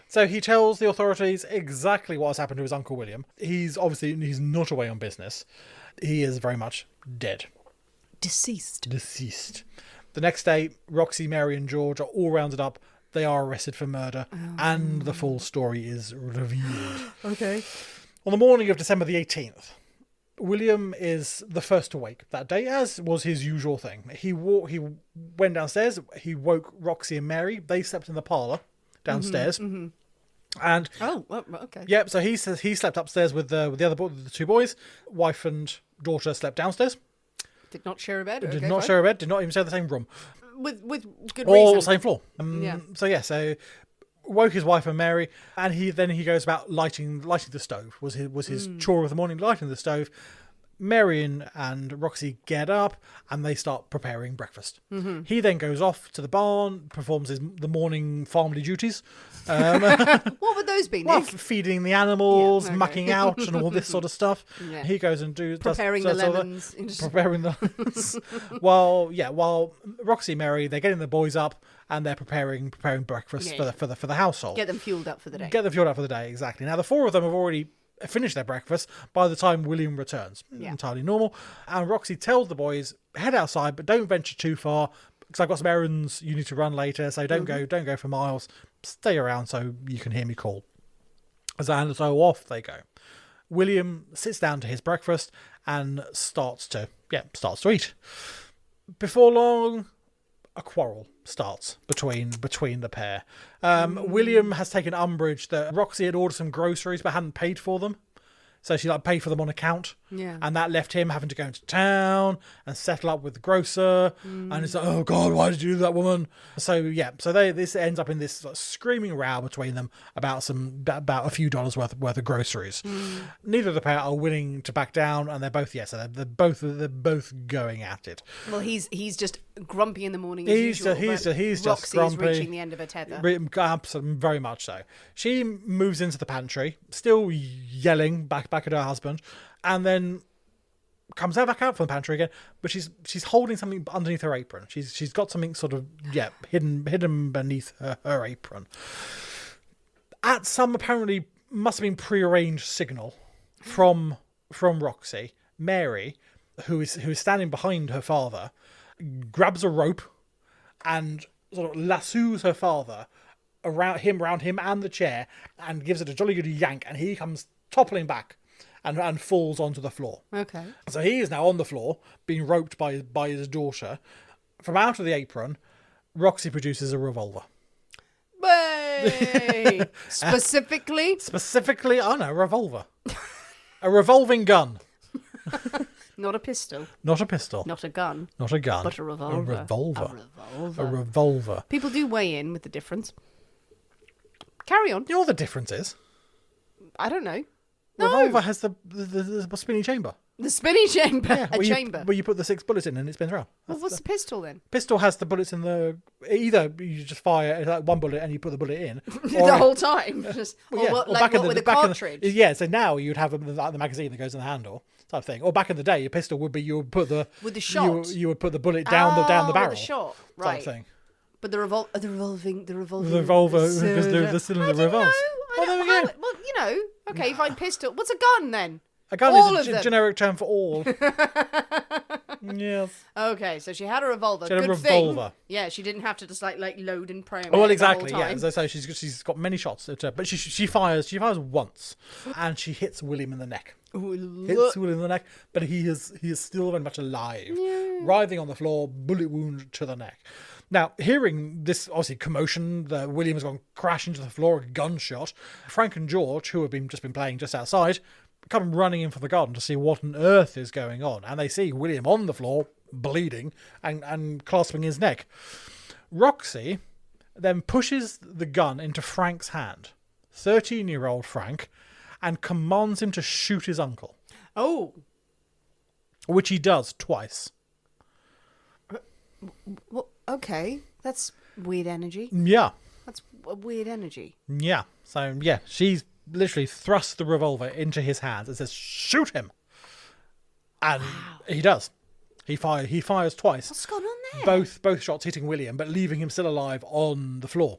So he tells the authorities exactly what has happened to his Uncle William. He's not away on business. He is very much dead. Deceased. The next day, Roxy, Mary and George are all rounded up. They are arrested for murder, and the full story is revealed. Okay. On the morning of December the 18th, William is the first to wake that day, as was his usual thing. He went downstairs, he woke Roxy and Mary. They slept in the parlour downstairs. Mm-hmm. And okay. Yep, so he says he slept upstairs with the two boys. Wife and daughter slept downstairs. Did not share a bed. Did not share a bed. Did not even share the same room. With good All reason. the same floor. Yeah. So woke his wife and Mary, and he goes about lighting the stove. Was his chore of the morning, lighting the stove. Mary and Roxy get up and they start preparing breakfast. Mm-hmm. He then goes off to the barn, performs the morning family duties. What would those be, Nick? Well, feeding the animals, Yeah, okay. mucking out, and all this sort of stuff. Yeah. He goes and Preparing the lemons. Preparing the lemons. While Roxy and Mary, they're getting the boys up and they're preparing breakfast for the household. Get them fueled up for the day. Exactly. Now the four of them have already finished their breakfast by the time William returns. Yeah. Entirely normal. And Roxy tells the boys, head outside, but don't venture too far because I've got some errands you need to run later. So don't go for miles. Stay around so you can hear me call. And so off they go. William sits down to his breakfast and starts to eat. Before long, a quarrel starts between the pair. William has taken umbrage that Roxy had ordered some groceries but hadn't paid for them. So she paid for them on account. Yeah. And that left him having to go into town and settle up with the grocer. And it's like, oh God, why did you do that, woman? So this ends up in this screaming row between them about a few dollars worth of groceries. Neither of the pair are willing to back down, and they're both going at it. Well, he's just grumpy in the morning. He's just grumpy. Reaching the end of a tether. Absolutely, very much so. She moves into the pantry, still yelling back at her husband, and then comes back out from the pantry again. But she's holding something underneath her apron. She's got something sort of hidden beneath her apron. At some apparently must have been prearranged signal from Roxy, Mary, who is standing behind her father, grabs a rope and sort of lassos her father around him and the chair, and gives it a jolly good yank, and he comes toppling back and falls onto the floor. Okay. So he is now on the floor, being roped by his daughter. From out of the apron, Roxy produces a revolver. Way! Specifically, a revolver. A revolving gun. not a pistol. Not a pistol. Not a gun. Not a gun. But a revolver. A revolver. People do weigh in with the difference. Carry on. You know what the difference is? I don't know. Revolver has the spinning chamber. The spinning chamber. Yeah, chamber. Where you put the 6 bullets in and it spins around. Well, what's the pistol then? Pistol has the bullets in the... Either you just fire like one bullet and you put the bullet in. The whole time? Just, with a cartridge? So now you'd have the magazine that goes in the handle type thing. Or back in the day, your pistol would be... You would put the... With the shot? You would put the bullet down the barrel. With the shot. Right. Type thing. But the revolving... The revolver, because the cylinder revolves. Well, there we go. Well, okay, fine pistol. What's a gun then? A gun is a generic term for all. Yes. Okay, so she had a revolver. She had a Good thing. revolver. Yeah, she didn't have to just like load and pray. Well, exactly. The whole Yeah. time. As I say, she's got many shots at her, but she fires once, and she hits William in the neck. Hits William in the neck, but he is still very much alive, writhing on the floor, bullet wound to the neck. Now, hearing this obviously commotion, William has gone crashing to the floor, a gunshot. Frank and George, who have just been playing just outside, come running in from the garden to see what on earth is going on, and they see William on the floor, bleeding and clasping his neck. Roxy then pushes the gun into Frank's hand, 13-year-old Frank, and commands him to shoot his uncle. Oh. Which he does twice. Well, okay. That's weird energy. Yeah. That's a weird energy. Yeah. So, yeah, she's literally thrust the revolver into his hands and says, shoot him. And he does. He fires twice. What's going on there? Both shots hitting William, but leaving him still alive on the floor.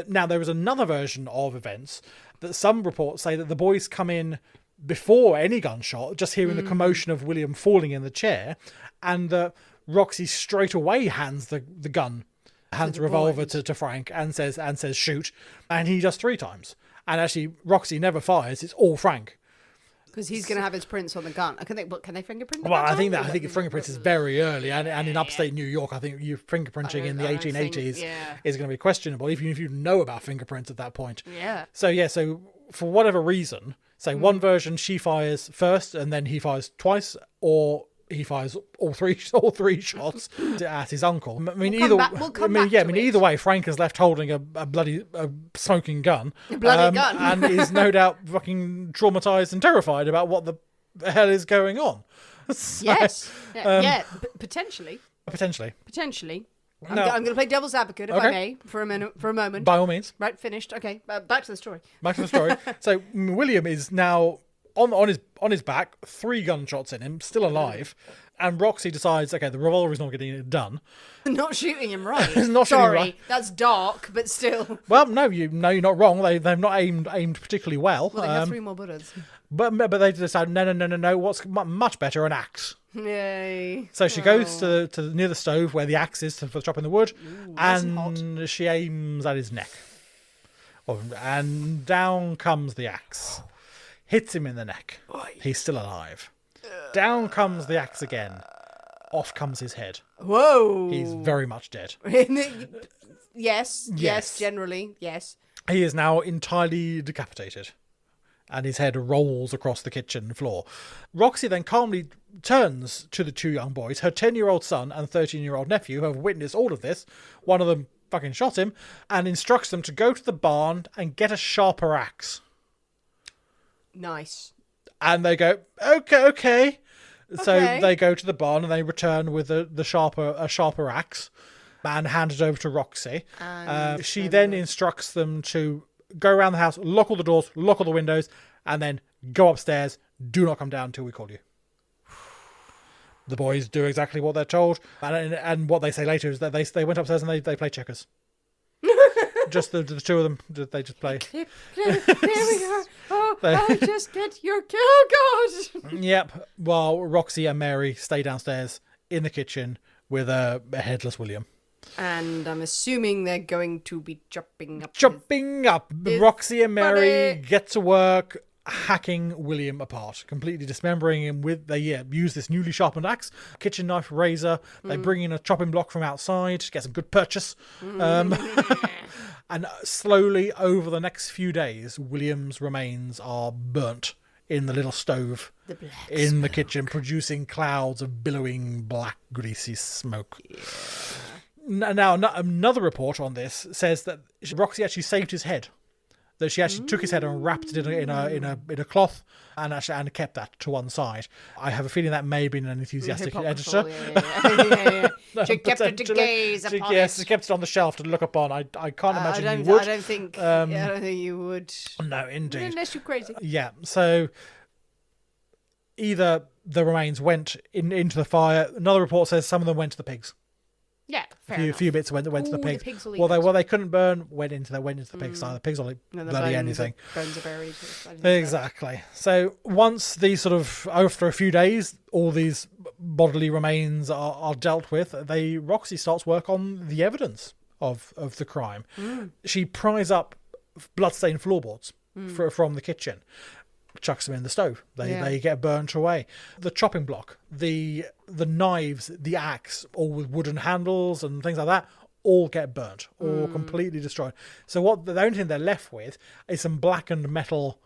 Now, there is another version of events that some reports say that the boys come in before any gunshot, just hearing the commotion of William falling in the chair, and Roxy straight away hands the gun, hands the revolver to Frank and says shoot, and he does 3 times. And actually, Roxy never fires; it's all Frank. Because he's going to have his prints on the gun. Can they fingerprint the Well, gun? I think fingerprints is very early, and in upstate New York, I think you fingerprinting in the 1880s is going to be questionable, even if you know about fingerprints at that point. Yeah. So for whatever reason, say one version she fires first, and then he fires twice, or he fires all three shots at his uncle. I mean, either way, Frank is left holding a bloody smoking gun, and is no doubt fucking traumatized and terrified about what the hell is going on. So, yes, potentially. I'm going to play devil's advocate, if I may, for a moment. By all means. Right, finished. Okay, back to the story. So William is now on his back, 3 gunshots in him, still alive, and Roxy decides, okay, the revolver is not getting it done. Not shooting him right. Sorry, that's dark, but still. Well, no, you're not wrong. They've not aimed particularly well. Well, they have 3 more bullets. But they decide, no. What's much better, an axe. Yay! So she goes to near the stove where the axe is for chopping the wood, and she aims at his neck. And down comes the axe. Hits him in the neck. He's still alive. Down comes the axe again. Off comes his head. Whoa! He's very much dead. Yes, generally, yes. He is now entirely decapitated, and his head rolls across the kitchen floor. Roxy then calmly turns to the 2 young boys, her 10-year-old son and 13-year-old nephew, who have witnessed all of this. One of them fucking shot him, and instructs them to go to the barn and get a sharper axe. Nice. And they go, okay. So they go to the barn and they return with a sharper axe and hand it over to Roxy. She then instructs them to go around the house, lock all the doors, lock all the windows, and then go upstairs. Do not come down until we call you. The boys do exactly what they're told, and what they say later is that they went upstairs and they play checkers. Just the 2 of them, they just play. There we are. Oh, I just get your kill. Oh, God. Yep. While Roxy and Mary stay downstairs in the kitchen with a headless William. And I'm assuming they're going to be chopping up. Roxy and Mary get to work hacking William apart, completely dismembering him with. They use this newly sharpened axe, kitchen knife, razor. They bring in a chopping block from outside to get some good purchase. And slowly over the next few days, William's remains are burnt in the little stove in the kitchen, producing clouds of billowing black greasy smoke. Yeah. Now, another report on this says that Roxy actually saved his head. That she actually took his head and wrapped it in a cloth and kept that to one side. I have a feeling that may have been an enthusiastic editor. Yeah. She kept it to gaze upon it. Yes, she kept it on the shelf to look upon. I can't imagine you would. I don't think you would. No, indeed. Unless you're crazy. Yeah, so either the remains went into the fire. Another report says some of them went to the pigs. Yeah, fair a enough. few bits went to the Ooh, pigs. the pigs will eat Well, it. they couldn't burn. Went into the pigsty. The pigs will eat No, the bloody bones anything. Bones are buried. Exactly. So once these sort of, after a few days, all these bodily remains are dealt with, Roxy starts work on the evidence of the crime. She pries up bloodstained floorboards from the kitchen, chucks them in the stove. They get burnt away. The chopping block, the knives, the axe, all with wooden handles and things like that, all get burnt, all completely destroyed. So the only thing they're left with is some blackened metal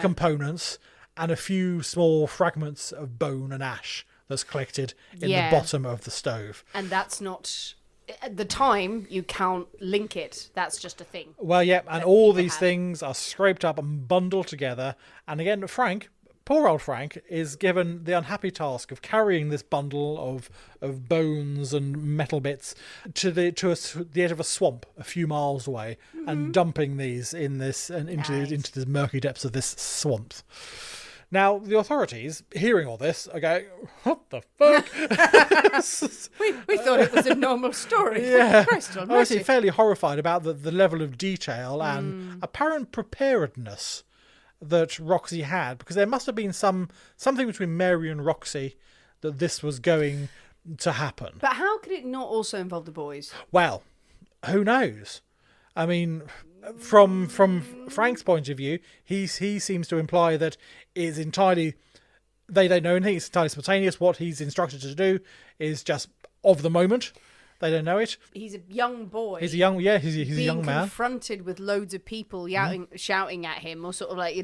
components and a few small fragments of bone and ash that's collected in the bottom of the stove. And that's not... At the time, you can't link it. That's just a thing. Well, yeah, and all these things are scraped up and bundled together. And again, Frank, poor old Frank, is given the unhappy task of carrying this bundle of bones and metal bits to the edge of a swamp a few miles away and dumping these into the murky depths of this swamp. Now, the authorities, hearing all this, are going, what the fuck? we thought it was a normal story. Yeah. Christ almighty. Obviously fairly horrified about the level of detail and apparent preparedness that Roxy had, because there must have been something between Mary and Roxy that this was going to happen. But how could it not also involve the boys? Well, who knows? I mean, from Frank's point of view, he seems to imply that it's entirely, they don't know anything, it's entirely spontaneous. What he's instructed to do is just of the moment. They don't know it. He's a young boy. He's a young man. Confronted with loads of people shouting at him, or sort of like,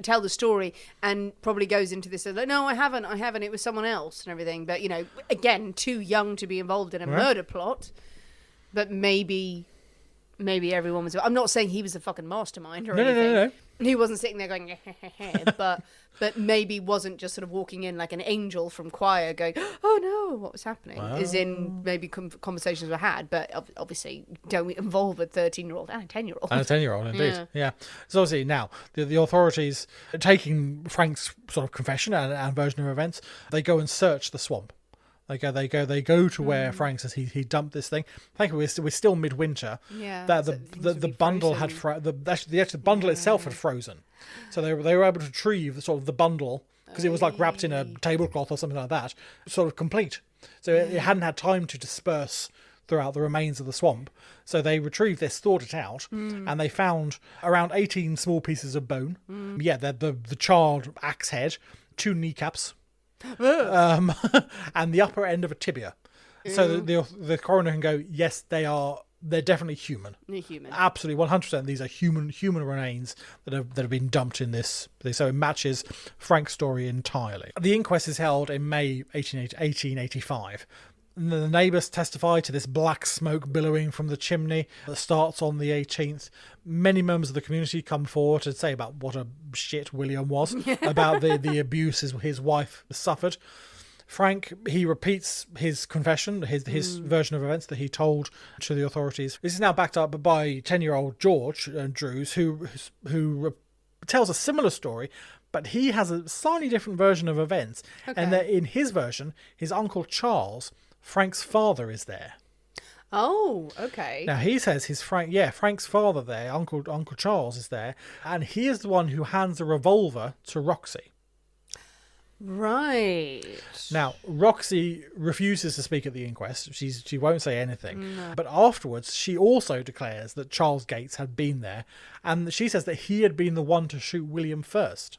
tell the story, and probably goes into this like, no, I haven't. It was someone else and everything. But again, too young to be involved in a murder plot. But maybe everyone was. I'm not saying he was a fucking mastermind or anything. No. He wasn't sitting there going, but maybe wasn't just sort of walking in like an angel from choir going, oh no, what was happening? Wow. As in maybe conversations were had, but obviously don't involve a 13-year-old and a 10-year-old. And a 10-year-old, indeed. Yeah. So obviously now the authorities, taking Frank's sort of confession and version of events, they go and search the swamp. They go to where Frank says he dumped this thing. Thank you. We're still midwinter. Yeah. That the bundle had the bundle itself had frozen, so they were able to retrieve the bundle because it was like wrapped in a tablecloth or something like that, sort of complete. So it hadn't had time to disperse throughout the remains of the swamp. So they retrieved this, thawed it out, and they found around 18 small pieces of bone. Yeah, the charred axe head, 2 kneecaps. And the upper end of a tibia. So the coroner can go, yes, they're definitely human. They're human. Absolutely, 100%. These are human remains that have been dumped in this. So it matches Frank's story entirely. The inquest is held in May 1885. The neighbours testify to this black smoke billowing from the chimney that starts on the 18th. Many members of the community come forward to say about what a shit William was, about the abuse his wife suffered. Frank, he repeats his confession, his version of events that he told to the authorities. This is now backed up by 10-year-old George Druse, who tells a similar story, but he has a slightly different version of events. Okay. And that in his version, his uncle Charles, Frank's father, is there. Oh, okay. Now he says Frank's father there, Uncle Charles is there, and he is the one who hands the revolver to Roxy. Right. Now Roxy refuses to speak at the inquest. She won't say anything. No. But afterwards, she also declares that Charles Gates had been there, and she says that he had been the one to shoot William first.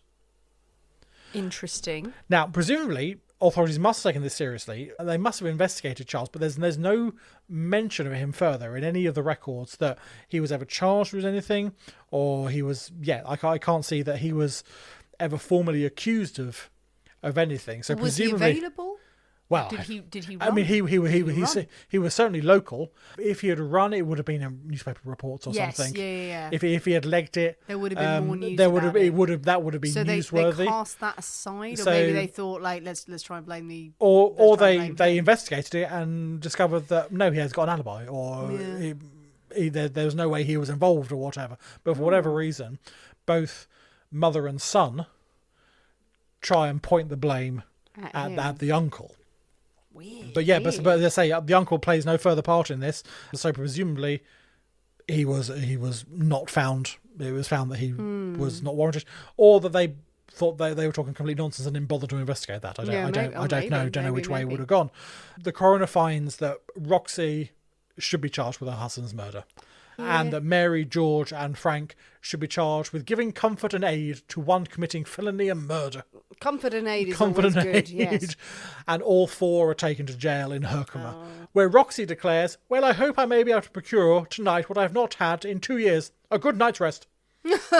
Interesting. Now, presumably, authorities must have taken this seriously. They must have investigated Charles, but there's no mention of him further in any of the records that he was ever charged with anything, or he was. Yeah, I can't see that he was ever formally accused of anything. So was presumably, he available? Well, did he run? I mean, he was certainly local. If he had run, it would have been in newspaper reports or something. Yeah. If he had legged it, there would have been more news. That would have been so newsworthy. They cast that aside, or maybe they thought like let's try and blame the. Or they investigated it and discovered that no, he has got an alibi, or there was no way he was involved or whatever. But for whatever reason, both mother and son try and point the blame at the uncle. Weird. But yeah, but they say the uncle plays no further part in this. So presumably he was not found. It was found that he was not warranted, or that they thought they were talking complete nonsense and didn't bother to investigate that. I don't know which way it would have gone. The coroner finds that Roxy should be charged with her husband's murder. Yeah. And that Mary, George and Frank should be charged with giving comfort and aid to one committing felony and murder. Comfort and aid is always good, yes. And all four are taken to jail in Herkimer, where Roxy declares, "Well, I hope I may be able to procure tonight what I've not had in 2 years, a good night's rest." Fair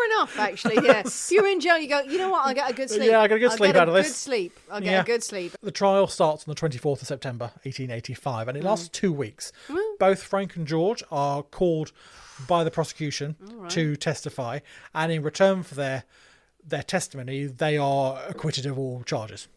enough, actually, yeah. If you're in jail, you go, you know what, I'll get a good sleep. Yeah, I'll get a good sleep out of this. I'll get a good sleep. The trial starts on the 24th of September, 1885, and it lasts 2 weeks. Both Frank and George are called by the prosecution to testify, and in return for their testimony, they are acquitted of all charges.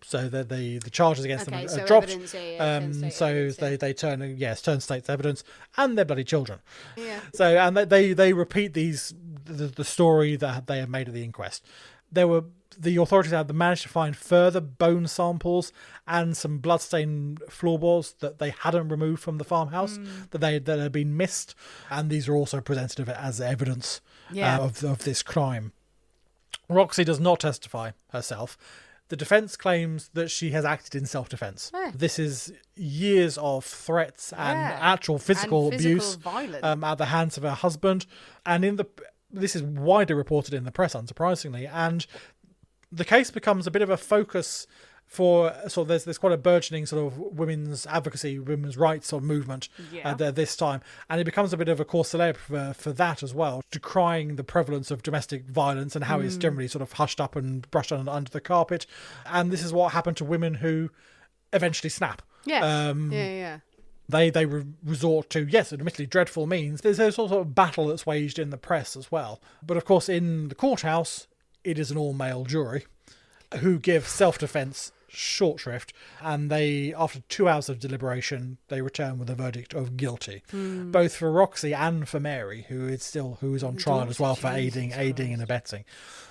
So the charges against them are dropped. They turn state's evidence, and they're bloody children. Yeah. So and they repeat the story that they have made at the inquest. The authorities had managed to find further bone samples and some bloodstained floorboards that they hadn't removed from the farmhouse that had been missed, and these are also presented as evidence of this crime. Roxy does not testify herself. The defence claims that she has acted in self-defence. This is years of threats and actual physical abuse at the hands of her husband. And this is widely reported in the press, unsurprisingly. And the case becomes a bit of a focus for there's quite a burgeoning sort of women's advocacy, women's rights sort of movement this time, and it becomes a bit of a cause célèbre for that as well, decrying the prevalence of domestic violence and how it's generally sort of hushed up and brushed under the carpet. And this is what happened to women who eventually snap. They resort to, yes, admittedly dreadful means. There's a sort of battle that's waged in the press as well, but of course in the courthouse it is an all-male jury who give self-defence short shrift, and they, after 2 hours of deliberation, they return with a verdict of guilty, both for Roxy and for Mary, who is on trial as well for aiding and abetting.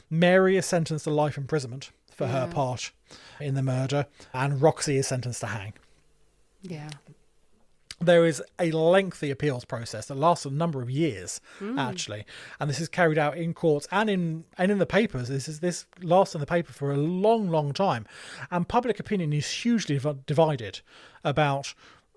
Mary is sentenced to life imprisonment for her part in the murder, and Roxy is sentenced to hang. Yeah. There is a lengthy appeals process that lasts a number of years, actually, and this is carried out in courts and in the papers. This lasts in the paper for a long, long time, and public opinion is hugely divided about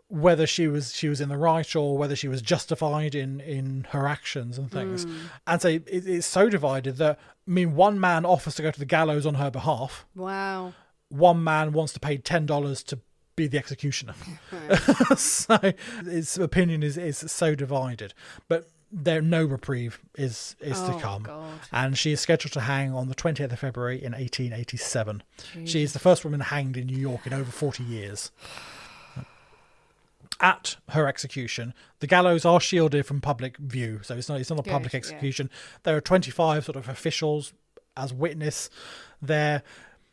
whether she was in the right or whether she was justified in her actions and things. And so it's so divided that, one man offers to go to the gallows on her behalf. Wow. One man wants to pay $10 to be the executioner. So its opinion is so divided, but no reprieve is to come. God. And she is scheduled to hang on the 20th of February in 1887. Jeez. She is the first woman hanged in New York in over 40 years. At her execution, the gallows are shielded from public view, so it's not a public execution. There are 25 sort of officials as witness there.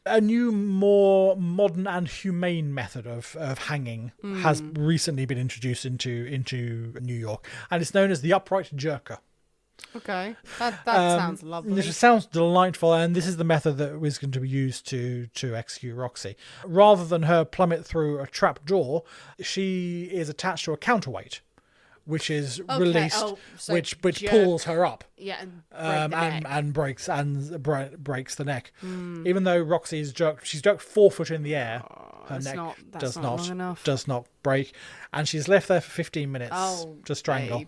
A new, more modern and humane method of hanging has recently been introduced into New York, and it's known as the upright jerker. Okay, that sounds lovely. It sounds delightful, and this is the method that was going to be used to execute Roxy. Rather than her plummet through a trap door, she is attached to a counterweight, which is released, which pulls her up, and breaks the neck. Even though Roxy is jerked, she's jerked 4 foot in the air. Her neck does not break, and she's left there for 15 minutes to strangle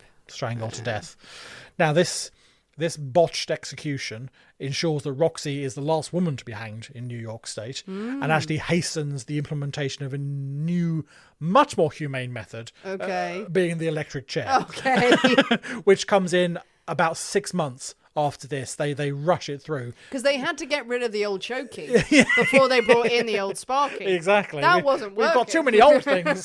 to death. Now this botched execution ensures that Roxy is the last woman to be hanged in New York State, and actually hastens the implementation of a new, much more humane method, being the electric chair, which comes in about 6 months after this. They rush it through. Because they had to get rid of the old chokey before they brought in the old sparky. Exactly. That wasn't working. We've got too many old things.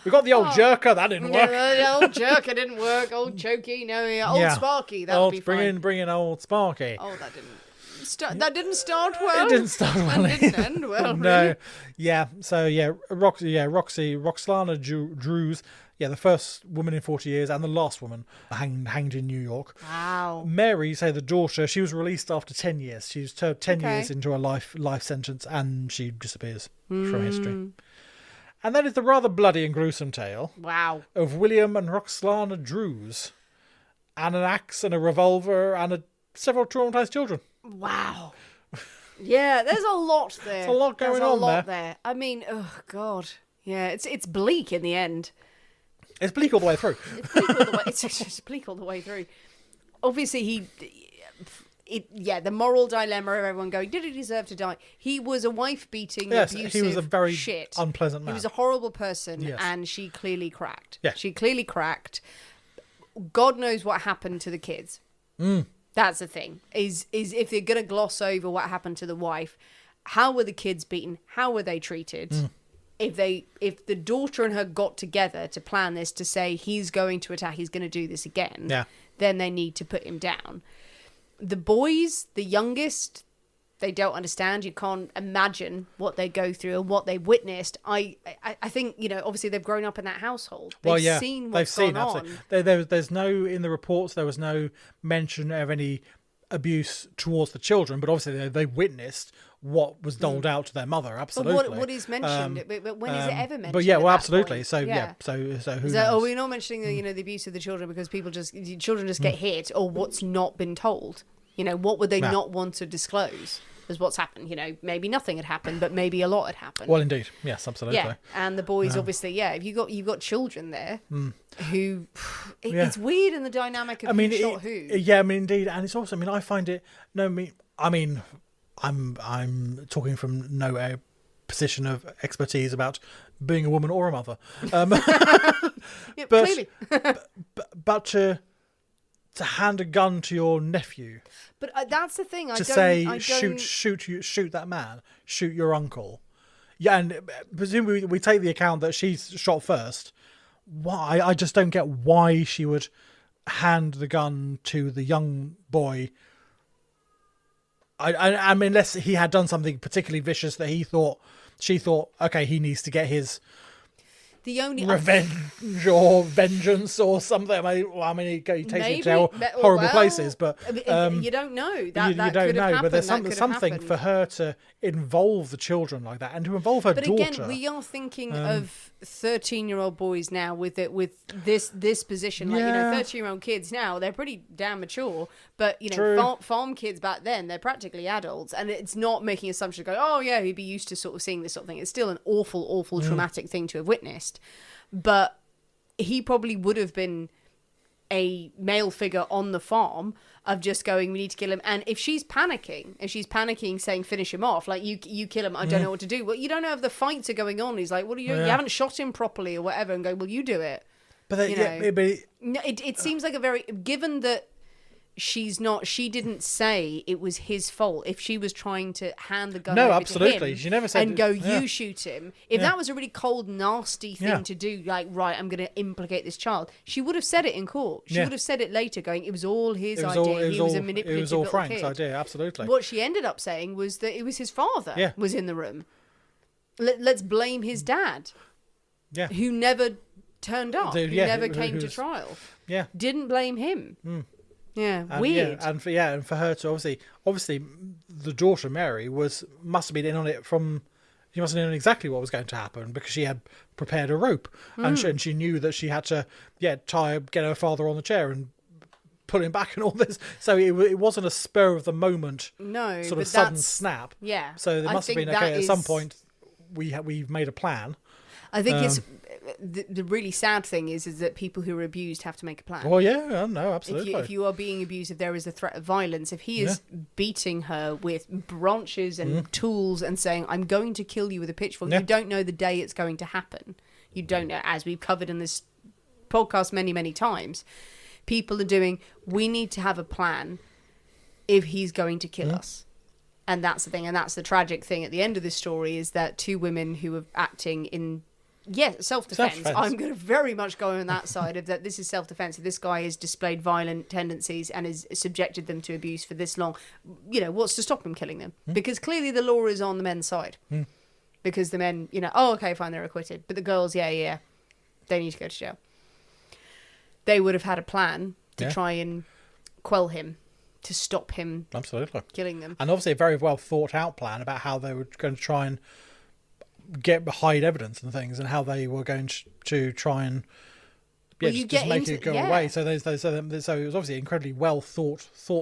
We got the old jerker, that didn't work. The old jerker didn't work. Old chokey, old sparky, that would be fine. Bring in old sparky. Oh, that didn't start well. It didn't start well. And didn't end well. No. Really. Yeah. So Roxlana Druse, the first woman in 40 years and the last woman hanged in New York. Wow. Mary, say the daughter, she was released after 10 years. She was 10 Okay. years into a life sentence, and she disappears from history. And then is the rather bloody and gruesome tale Wow. of William and Roxlana Druse, and an axe and a revolver and several traumatized children. Wow. Yeah, there's a lot there. There's a lot going There's a on lot there. I mean, oh God. Yeah, it's bleak in the end. It's bleak all the way through. It's bleak all the way. It's just bleak all the way through. Obviously, the moral dilemma of everyone going, did he deserve to die? He was a wife-beating, Yes, abusive he was a very shit. unpleasant He man. was a horrible person, Yes. and she clearly cracked. Yeah. She clearly cracked. God knows what happened to the kids. That's the thing. Is if they're going to gloss over what happened to the wife, how were the kids beaten? How were they treated? If the daughter and her got together to plan this, to say he's going to attack, he's going to do this again, then they need to put him down. The boys, the youngest, they don't understand. You can't imagine what they go through and what they witnessed. I think, obviously they've grown up in that household. They've seen what's gone on. There's no, in the reports, there was no mention of any abuse towards the children, but obviously they witnessed what was doled out to their mother. Absolutely. But what is mentioned? But when is it ever mentioned? But yeah, at well, that absolutely. point? So who knows? Are we not mentioning the abuse of the children because children just get hit, or what's not been told? What would they not want to disclose as what's happened? Maybe nothing had happened, but maybe a lot had happened. Well, indeed, yes, absolutely. Yeah, and the boys obviously, if you've got children there who, it's weird in the dynamic of who shot who. Yeah, I mean, indeed, and it's also, I find it. I'm talking from no position of expertise about being a woman or a mother, Clearly. but to hand a gun to your nephew. But that's the thing. Shoot that man, shoot your uncle. Yeah, and presumably we take the account that she's shot first. Why? I just don't get why she would hand the gun to the young boy. I mean, unless he had done something particularly vicious that she thought, okay, he needs to get his revenge or vengeance or something. He takes it to horrible places, but you don't know. You don't know, but there's something for her to involve the children like that, and to involve her daughter. But again, we are thinking of 13-year-old boys now with this position. 13-year-old kids now, they're pretty damn mature. But farm kids back then, they're practically adults, and it's not making assumptions. Go, oh yeah, he'd be used to sort of seeing this sort of thing. It's still an awful traumatic thing to have witnessed. But he probably would have been a male figure on the farm of just going, we need to kill him. And if she's panicking, saying, finish him off, like, you kill him, I don't know what to do. Well, you don't know if the fights are going on. He's like, what are you doing? You haven't shot him properly or whatever, and go, well, you do it. But it seems like a very, given that she didn't say it was his fault. If she was trying to hand the gun over to him, she never said, and go, you shoot him. If that was a really cold, nasty thing to do, like, right, I'm going to implicate this child, she would have said it in court. She would have said it later, going, it was all his idea. He was a manipulative It was all little Frank's kid. idea, absolutely. What she ended up saying was that it was his father was in the room. Let's blame his dad, who never turned up, who never came to trial. Yeah, didn't blame him. Yeah, and, weird. And for her to obviously the daughter Mary must have been in on it from. She must have known exactly what was going to happen because she had prepared a rope and she knew that she had to get her father on the chair and pull him back and all this. So it wasn't a spur of the moment, sort of sudden snap. Yeah. So there must have been at some point we've made a plan. I think it's the really sad thing is that people who are abused have to make a plan. Well, yeah, no, absolutely. If you are being abused, if there is a threat of violence, if he is beating her with branches and tools and saying, I'm going to kill you with a pitchfork, you don't know the day it's going to happen. You don't know, as we've covered in this podcast many, many times. People are doing, we need to have a plan if he's going to kill us. And that's the thing. And that's the tragic thing at the end of this story is that two women who are acting in self-defense. I'm going to very much go on that side of that. This is self-defense. If this guy has displayed violent tendencies and has subjected them to abuse for this long, what's to stop him killing them? Because clearly the law is on the men's side. Because the men, okay, fine, they're acquitted. But the girls, they need to go to jail. they would have had a plan to Yeah. try and quell him, to stop him Absolutely. killing them. And obviously a very well thought out plan about how they were going to try and hide evidence and things, and how they were going to try and Well, you just get make into- it go yeah. away. So so it was obviously incredibly well thought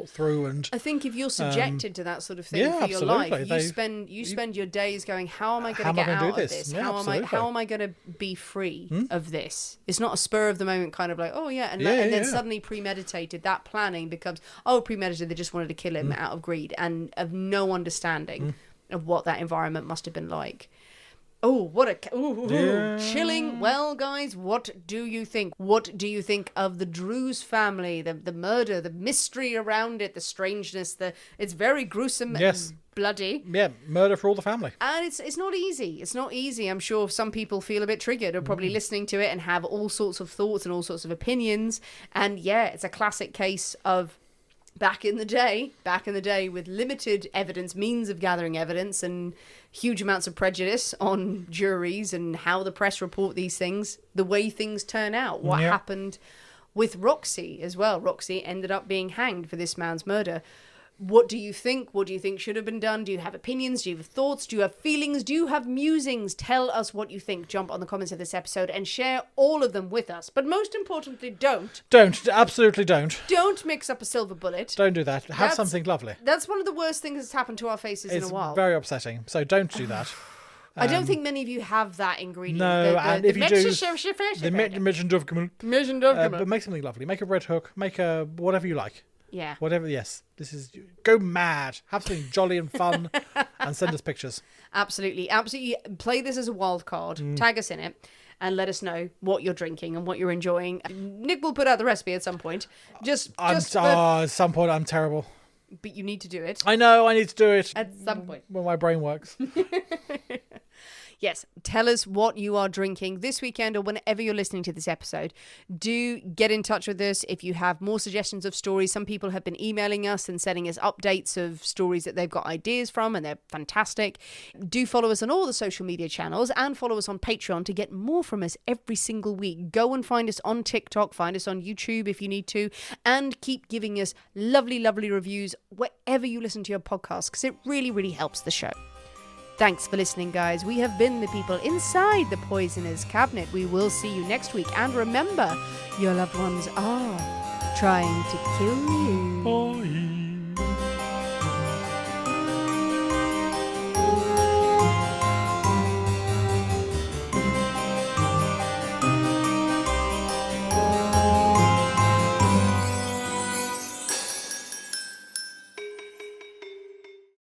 through, and I think if you're subjected to that sort of thing yeah, for your life, absolutely. you spend your days going, how am I How going am to I get gonna out do of this? this? Yeah, How absolutely. am I going to be free of this? It's not a spur of the moment kind of like, oh yeah, and, Yeah, and then yeah. suddenly premeditated. That planning becomes premeditated. They just wanted to kill him out of greed and of no understanding of what that environment must have been like. Oh, what a Yeah. chilling. Well, guys, what do you think? What do you think of the Druse family, the murder, the mystery around it, the strangeness? It's very gruesome Yes. and bloody. yeah, murder for all the family. And it's not easy. It's not easy. I'm sure some people feel a bit triggered or probably listening to it and have all sorts of thoughts and all sorts of opinions. And yeah, it's a classic case of back in the day with limited evidence, means of gathering evidence, and huge amounts of prejudice on juries and how the press report these things, the way things turn out, what Yeah. happened with Roxy as well. Roxy ended up being hanged for this man's murder. What do you think? What do you think should have been done? Do you have opinions? Do you have thoughts? Do you have feelings? Do you have musings? Tell us what you think. Jump on the comments of this episode and share all of them with us. But most importantly, Absolutely don't. don't mix up a silver bullet. Don't do that. Have That's- something lovely. That's one of the worst things that's happened to our faces It's in a while. very upsetting. So don't do that. I don't think many of you have that ingredient. No, and if you do, the Mission Dove but make something lovely. Make a red hook. Make a whatever you like. yeah. Whatever. Yes, this is go mad. Have something jolly and fun, and send us pictures. Absolutely. Play this as a wild card. Tag us in it. And let us know what you're drinking and what you're enjoying. Nick will put out the recipe at some point. At some point, I'm terrible. But you need to do it I know. I need to do it at some point. when my brain works. Yes, tell us what you are drinking this weekend or whenever you're listening to this episode. Do get in touch with us if you have more suggestions of stories. Some people have been emailing us and sending us updates of stories that they've got ideas from, and they're fantastic. Do follow us on all the social media channels and follow us on Patreon to get more from us every single week. Go and find us on TikTok, find us on YouTube if you need to, and keep giving us lovely, lovely reviews wherever you listen to your podcast, because it really, really helps the show. Thanks for listening, guys. We have been the people inside the Poisoner's Cabinet. We will see you next week. And remember, your loved ones are trying to kill you. Bye.